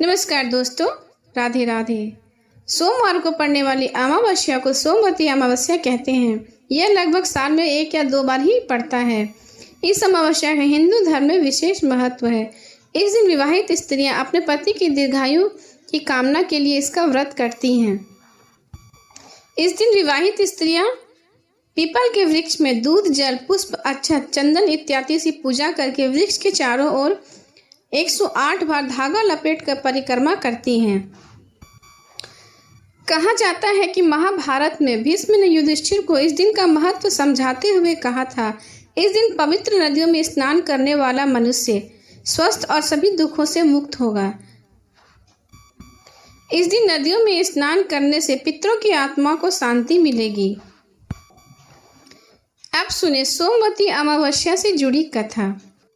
नमस्कार दोस्तों, राधे राधे। सोमवार को पड़ने वाली अमावस्या को सोमवती अमावस्या कहते हैं। यह लगभग साल में 1 या 2 बार ही पड़ता है। इस अमावस्या का हिंदू धर्म में विशेष महत्व है। इस दिन विवाहित स्त्रियां अपने पति की दीर्घायु की कामना के लिए इसका व्रत करती हैं। इस दिन विवाहित स्त्रियां पीपल के वृक्ष में दूध, जल, पुष्प, अक्षत, चंदन इत्यादि से पूजा करके वृक्ष के चारों ओर 108 बार धागा लपेट कर परिक्रमा करती हैं। कहा जाता है कि महाभारत में भीष्म ने युधिष्ठिर को इस दिन का महत्व समझाते हुए कहा था, इस दिन पवित्र नदियों में स्नान करने वाला मनुष्य स्वस्थ और सभी दुखों से मुक्त होगा। इस दिन नदियों में स्नान करने से पितरों की आत्मा को शांति मिलेगी। अब सुने सोमवती अमावस्या से जुड़ी कथा।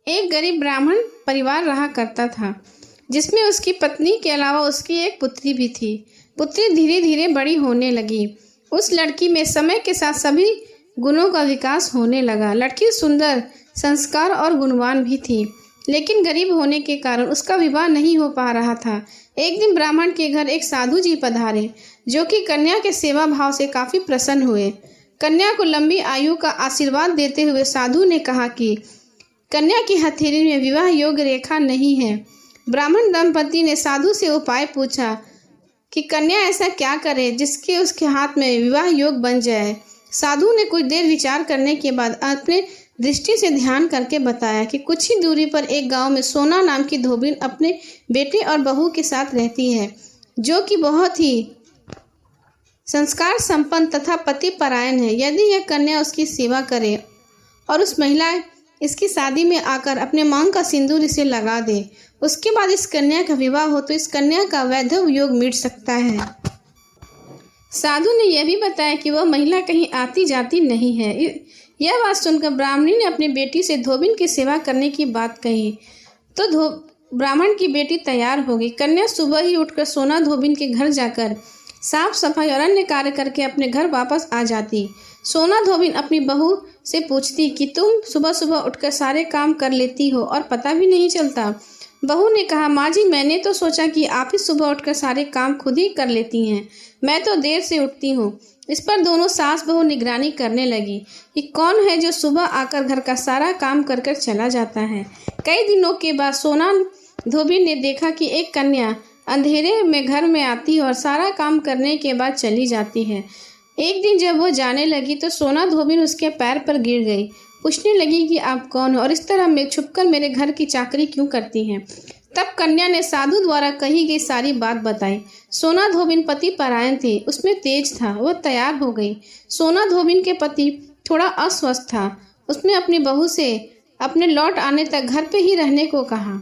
एक गरीब ब्राह्मण परिवार रहा करता था, जिसमें उसकी पत्नी के अलावा उसकी एक पुत्री भी थी। पुत्री धीरे धीरे बड़ी होने लगी। उस लड़की में समय के साथ सभी गुणों का विकास होने लगा। लड़की सुंदर, संस्कार और गुणवान भी थी, लेकिन गरीब होने के कारण उसका विवाह नहीं हो पा रहा था। एक दिन ब्राह्मण के घर एक साधु जी पधारे, जो कि कन्या के सेवा भाव से काफी प्रसन्न हुए। कन्या को लंबी आयु का आशीर्वाद देते हुए साधु ने कहा कि कन्या की हथेली में विवाह योग्य रेखा नहीं है। ब्राह्मण दंपति ने साधु से उपाय पूछा कि कन्या ऐसा क्या करे जिसके उसके हाथ में विवाह योग बन जाए। साधु ने कुछ देर विचार करने के बाद अपने दृष्टि से ध्यान करके बताया कि कुछ ही दूरी पर एक गांव में सोना नाम की धोबिन अपने बेटे और बहू के साथ रहती है, जो कि बहुत ही संस्कार संपन्न तथा पति परायण है। यदि यह कन्या उसकी सेवा करे और उस महिला इसकी शादी में आकर अपने मांग का सिंदूर इसे लगा दे, उसके बाद इस कन्या का विवाह हो तो इस कन्या का वैधव योग मिट सकता है। साधु ने यह भी बताया कि वह महिला कहीं आती जाती नहीं है। यह बात सुनकर ब्राह्मणी ने अपनी बेटी से धोबिन की सेवा करने की बात कही तो ब्राह्मण की बेटी तैयार हो गई। कन्या सुबह ही उठकर सोना धोबिन के घर जाकर साफ सफाई और अन्य कार्य करके अपने घर वापस आ जाती। सोना धोबिन अपनी बहू से पूछती कि तुम सुबह सुबह उठकर सारे काम कर लेती हो और पता भी नहीं चलता। बहू ने कहा, माँ जी, मैंने तो सोचा कि आप ही सुबह उठकर सारे काम खुद ही कर लेती हैं, मैं तो देर से उठती हूँ। इस पर दोनों सास बहू निगरानी करने लगी कि कौन है जो सुबह आकर घर का सारा काम कर कर चला जाता है। कई दिनों के बाद सोना धोबिन ने देखा कि एक कन्या अंधेरे में घर में आती और सारा काम करने के बाद चली जाती है। एक दिन जब वो जाने लगी तो सोना धोबिन उसके पैर पर गिर गई। पूछने लगी कि आप कौन हो और इस तरह में छुपकर मेरे घर की चाकरी क्यों करती हैं। तब कन्या ने साधु द्वारा कही गई सारी बात बताई। सोना धोबिन पति परायण थी, उसमें तेज था, वह तैयार हो गई। सोना धोबिन के पति थोड़ा अस्वस्थ था। उसने अपनी बहू से अपने लौट आने तक घर पे ही रहने को कहा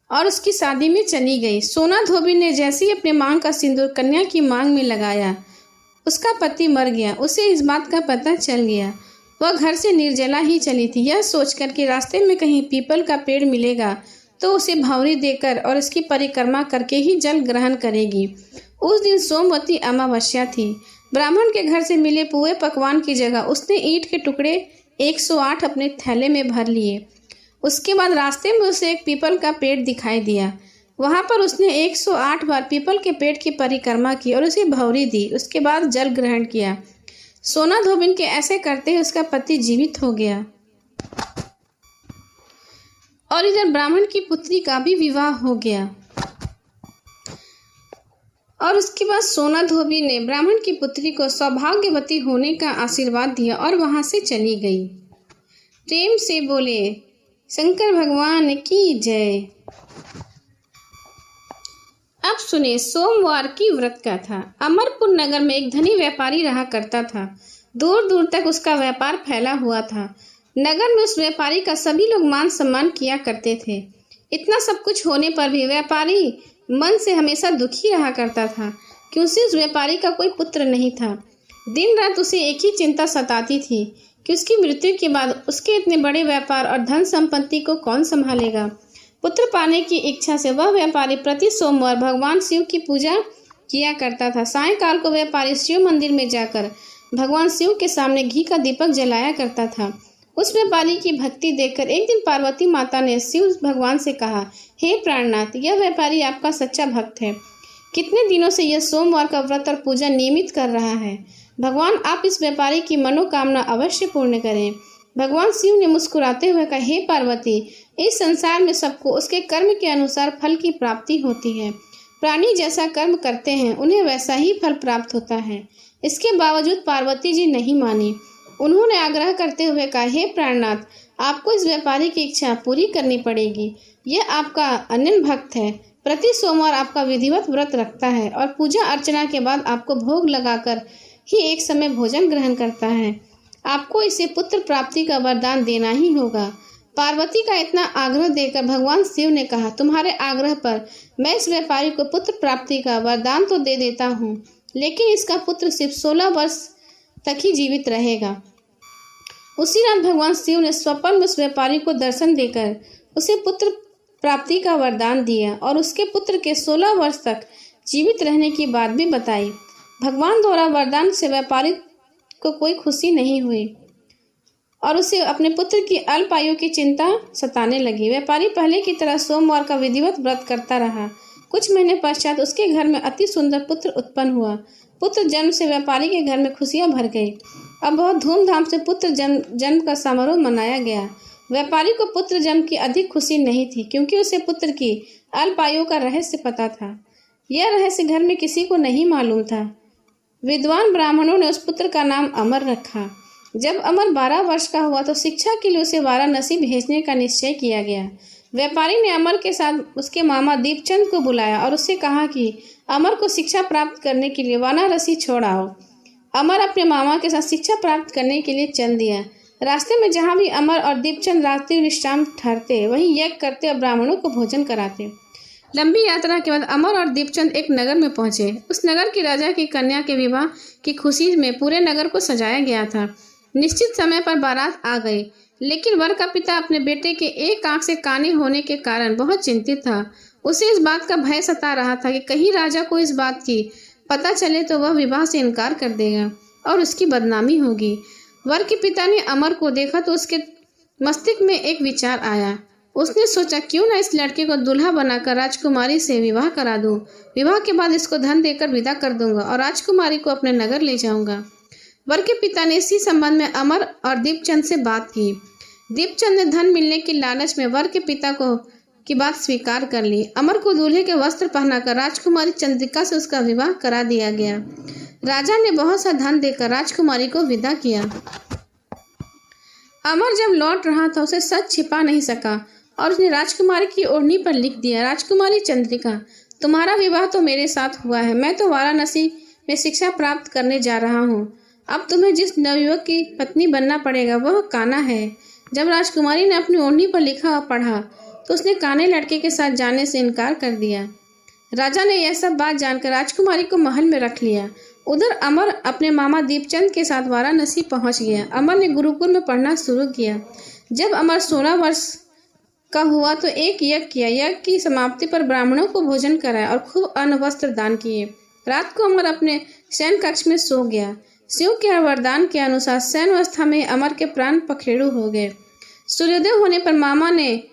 और उसकी शादी में चली गई। सोना धोबिन ने जैसे ही अपने मांग का सिंदूर कन्या की मांग में लगाया, उसका पति मर गया। उसे इस बात का पता चल गया। वह घर से निर्जला ही चली थी। यह सोचकर कि रास्ते में कहीं पीपल का पेड़ मिलेगा तो उसे भंवरी देकर और इसकी परिक्रमा करके ही जल ग्रहण करेगी। उस दिन सोमवती अमावस्या थी। ब्राह्मण के घर से मिले पुए पकवान की जगह उसने ईंट के टुकड़े 108 अपने थैले में भर लिए। उसके बाद रास्ते में उसे एक पीपल का पेड़ दिखाई दिया। वहां पर उसने 108 बार पीपल के पेड़ की परिक्रमा की और उसे भंवरी दी। उसके बाद जल ग्रहण किया। सोना धोबिन के ऐसे करते ही उसका पति जीवित हो गया और इधर ब्राह्मण की पुत्री का भी विवाह हो गया। और उसके बाद सोना धोबिन ने ब्राह्मण की पुत्री को सौभाग्यवती होने का आशीर्वाद दिया और वहां से चली गई। प्रेम से बोले शंकर भगवान की जय। अब सुने सोमवार की व्रत कथा। अमरपुर नगर में एक धनी व्यापारी रहा करता था। दूर दूर तक उसका व्यापार फैला हुआ था। नगर में उस व्यापारी का सभी लोग मान सम्मान किया करते थे। इतना सब कुछ होने पर भी व्यापारी मन से हमेशा दुखी रहा करता था, क्योंकि उस व्यापारी का कोई पुत्र नहीं था। दिन रात उसे एक ही चिंता सताती थी कि उसकी मृत्यु के बाद उसके इतने बड़े व्यापार और धन संपत्ति को कौन संभालेगा। पुत्र पाने की इच्छा से वह व्यापारी प्रति सोमवार भगवान शिव की पूजा किया करता था। सायंकाल को व्यापारी शिव मंदिर में जाकर भगवान शिव के सामने घी का दीपक जलाया करता था। उस व्यापारी की भक्ति देखकर एक दिन पार्वती माता ने शिव भगवान से कहा, हे प्राणनाथ, यह व्यापारी आपका सच्चा भक्त है। कितने दिनों से यह सोमवार का व्रत और पूजा नियमित कर रहा है। भगवान आप इस व्यापारी की मनोकामना अवश्य पूर्ण करें। भगवान शिव ने मुस्कुराते हुए कहा, हे पार्वती, इस संसार में सबको उसके कर्म के अनुसार फल की प्राप्ति होती है। प्राणी जैसा कर्म करते हैं उन्हें वैसा ही फल प्राप्त होता है। इसके बावजूद पार्वती जी नहीं मानी। उन्होंने आग्रह करते हुए कहा, हे प्राणनाथ, आपको इस व्यापारी की इच्छा पूरी करनी पड़ेगी। यह आपका अनन्य भक्त है, प्रति सोमवार आपका विधिवत व्रत रखता है और पूजा अर्चना के बाद आपको भोग लगाकर ही एक समय भोजन ग्रहण करता है। आपको इसे पुत्र प्राप्ति का वरदान देना ही होगा। पार्वती का इतना आग्रह देखकर भगवान शिव ने कहा, तुम्हारे आग्रह पर मैं इस व्यापारी को पुत्र प्राप्ति का वरदान तो दे देता हूँ, लेकिन इसका पुत्र सिर्फ 16 वर्ष तक ही जीवित रहेगा। उसी रात भगवान शिव ने स्वप्न में उस व्यापारी को दर्शन देकर उसे पुत्र प्राप्ति का वरदान दिया और उसके पुत्र के 16 वर्ष तक जीवित रहने की बात भी बताई। भगवान द्वारा वरदान से व्यापारी को कोई खुशी नहीं हुई और उसे अपने पुत्र की अल्प आयु की चिंता सताने लगी। व्यापारी पहले की तरह सोमवार का विधिवत व्रत करता रहा। कुछ महीने पश्चात उसके घर में अति सुंदर पुत्र उत्पन्न हुआ। पुत्र जन्म से व्यापारी के घर में खुशियां भर गई। अब बहुत धूमधाम से पुत्र जन्म का समारोह मनाया गया। व्यापारी को पुत्र जन्म की अधिक खुशी नहीं थी, क्योंकि उसे पुत्र की अल्प आयु का रहस्य पता था। यह रहस्य घर में किसी को नहीं मालूम था। विद्वान ब्राह्मणों ने उस पुत्र का नाम अमर रखा। जब अमर 12 वर्ष का हुआ तो शिक्षा के लिए उसे वाराणसी भेजने का निश्चय किया गया। व्यापारी ने अमर के साथ उसके मामा दीपचंद को बुलाया और उससे कहा कि अमर को शिक्षा प्राप्त करने के लिए वाराणसी छोड़ आओ। अमर अपने मामा के साथ शिक्षा प्राप्त करने के लिए चल दिया। रास्ते में जहाँ भी अमर और दीपचंद रात्रि विश्राम ठहरते, वहीं यज्ञ करते और ब्राह्मणों को भोजन कराते। लंबी यात्रा के बाद अमर और दीपचंद एक नगर में पहुंचे। उस नगर की राजा की कन्या के विवाह की खुशी में पूरे नगर को सजाया गया था। निश्चित समय पर बारात आ गई, लेकिन वर का पिता अपने बेटे के एक आंख से काने होने के कारण बहुत चिंतित था। उसे इस बात का भय सता रहा था कि कहीं राजा को इस बात की पता चले तो वह विवाह से इनकार कर देगा और उसकी बदनामी होगी। वर के पिता ने अमर को देखा तो उसके मस्तिष्क में एक विचार आया। उसने सोचा, क्यों न इस लड़के को दूल्हा बनाकर राजकुमारी से विवाह करा दूं। विवाह के बाद इसको धन देकर विदा कर दूंगा और राजकुमारी को अपने नगर ले जाऊंगा। वर के पिता ने इसी संबंध में अमर और दीपचंद से बात की। दीपचंद ने धन मिलने की लालच में वर के पिता की बात स्वीकार कर ली। अमर को दूल्हे के वस्त्र पहनाकर राजकुमारी चंद्रिका से उसका विवाह करा दिया गया। राजा ने बहुत सा धन देकर राजकुमारी को विदा किया। अमर जब लौट रहा था उसे सच छिपा नहीं सका और उसने राजकुमारी की ओढ़नी पर लिख दिया, राजकुमारी चंद्रिका, तुम्हारा विवाह तो मेरे साथ हुआ है। मैं तो वाराणसी में शिक्षा प्राप्त करने जा रहा हूँ। अब तुम्हें जिस नवयुवक की पत्नी बनना पड़ेगा वह काना है। जब राजकुमारी ने अपनी ओढ़नी पर लिखा और पढ़ा तो उसने काने लड़के के साथ जाने से इनकार कर दिया। राजा ने यह सब बात जानकर राजकुमारी को महल में रख लिया। उधर अमर अपने मामा दीपचंद के साथ वाराणसी पहुंच गया। अमर ने गुरुकुल में पढ़ना शुरू किया। जब अमर 16 वर्ष का हुआ तो एक यज्ञ किया। यज्ञ की समाप्ति पर ब्राह्मणों को भोजन कराया और खूब अन्न वस्त्र दान किए। रात को अमर अपने शयन कक्ष में सो गया। शिव के वरदान के अनुसार शयन अवस्था में अमर के प्राण पखेरु हो गए। सूर्योदय होने पर मामा ने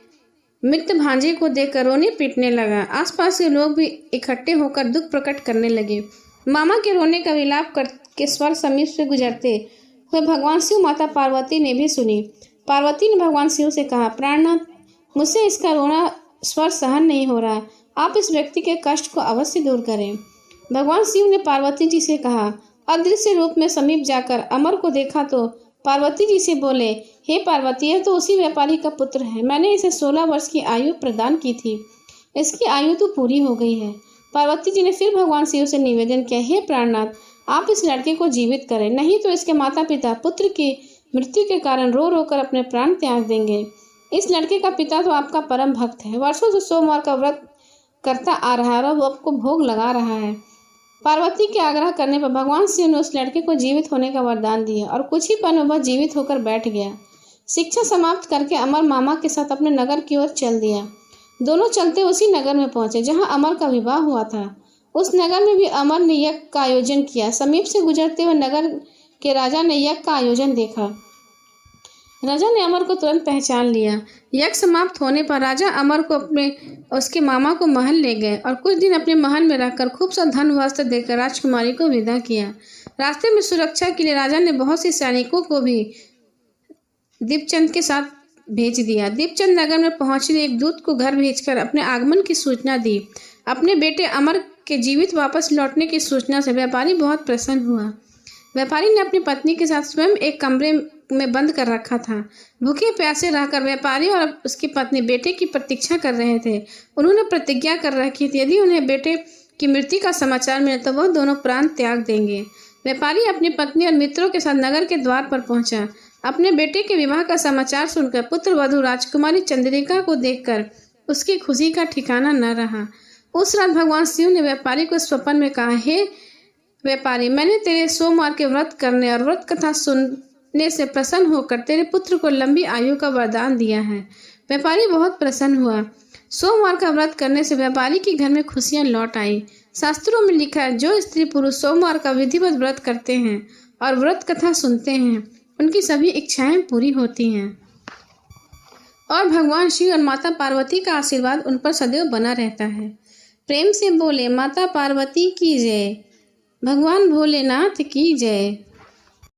मृत भांजे को देखकर रोने पीटने लगा। आसपास के लोग भी इकट्ठे होकर दुख प्रकट करने लगे। मामा के रोने का विलाप के स्वर समीप से गुजरते हुए भगवान शिव माता पार्वती ने भी सुनी। पार्वती ने भगवान शिव से कहा, प्राणनाथ, मुझसे इसका रोना स्वर सहन नहीं हो रहा। आप इस व्यक्ति के कष्ट को अवश्य दूर करें। भगवान शिव ने पार्वती जी से कहा। अदृश्य रूप में समीप जाकर अमर को देखा तो पार्वती जी से बोले, हे पार्वती, यह तो उसी व्यापारी का पुत्र है। मैंने इसे 16 वर्ष की आयु प्रदान की थी। इसकी आयु तो पूरी हो गई है। पार्वती जी ने फिर भगवान शिव से निवेदन किया, हे प्राणनाथ, आप इस लड़के को जीवित करें, नहीं तो इसके माता पिता पुत्र की मृत्यु के कारण रो रो कर अपने प्राण त्याग देंगे। इस लड़के का पिता तो आपका परम भक्त है, वर्षों से सोमवार का व्रत करता आ रहा है और वो आपको भोग लगा रहा है। पार्वती के आग्रह करने पर भगवान शिव ने उस लड़के को जीवित होने का वरदान दिया और कुछ ही पल में वह जीवित होकर बैठ गया। शिक्षा समाप्त करके अमर मामा के साथ अपने नगर की ओर चल दिया। दोनों चलते उसी नगर में पहुंचे जहां अमर का विवाह हुआ था। उस नगर में भी अमर ने यज्ञ का आयोजन किया। समीप से गुजरते हुए नगर के राजा ने यज्ञ का आयोजन देखा। राजा ने अमर को तुरंत पहचान लिया। यज्ञ समाप्त होने पर राजा अमर को उसके मामा को महल ले गए और कुछ दिन अपने महल में रहकर खूब सा धन वस्त्र देकर राजकुमारी को विदा किया। रास्ते में सुरक्षा के लिए राजा ने बहुत सी सैनिकों को भी दीपचंद के साथ भेज दिया। दीपचंद नगर में पहुंचने एक दूत को घर भेजकर अपने आगमन की सूचना दी। अपने बेटे अमर के जीवित वापस लौटने की सूचना से व्यापारी बहुत प्रसन्न हुआ। व्यापारी ने अपनी पत्नी के साथ स्वयं एक कमरे में बंद कर रखा था। भूखे प्यासे रहकर व्यापारी और उसकी पत्नी बेटे की प्रतीक्षा कर रहे थे। उन्होंने प्रतिज्ञा कर रखी थी यदि उन्हें बेटे की मृत्यु का समाचार मिले तो वह दोनों प्राण त्याग देंगे। व्यापारी अपनी पत्नी और मित्रों के साथ नगर के द्वार पर पहुंचा। अपने बेटे के विवाह का समाचार सुनकर पुत्र वधू राजकुमारी चंद्रिका को देखकर उसकी खुशी का ठिकाना न रहा। उस रात भगवान शिव ने व्यापारी को स्वप्न में कहा, हे व्यापारी, मैंने तेरे सोमवार के व्रत करने और व्रत कथा सुनने से प्रसन्न होकर तेरे पुत्र को लंबी आयु का वरदान दिया है। व्यापारी बहुत प्रसन्न हुआ। सोमवार का व्रत करने से व्यापारी के घर में खुशियां लौट आई। शास्त्रों में लिखा है, जो स्त्री पुरुष सोमवार का विधिवत व्रत करते हैं और व्रत कथा सुनते हैं उनकी सभी इच्छाएं पूरी होती हैं और भगवान शिव और माता पार्वती का आशीर्वाद उन पर सदैव बना रहता है। प्रेम से बोले माता पार्वती की जय, भगवान भोलेनाथ की जय।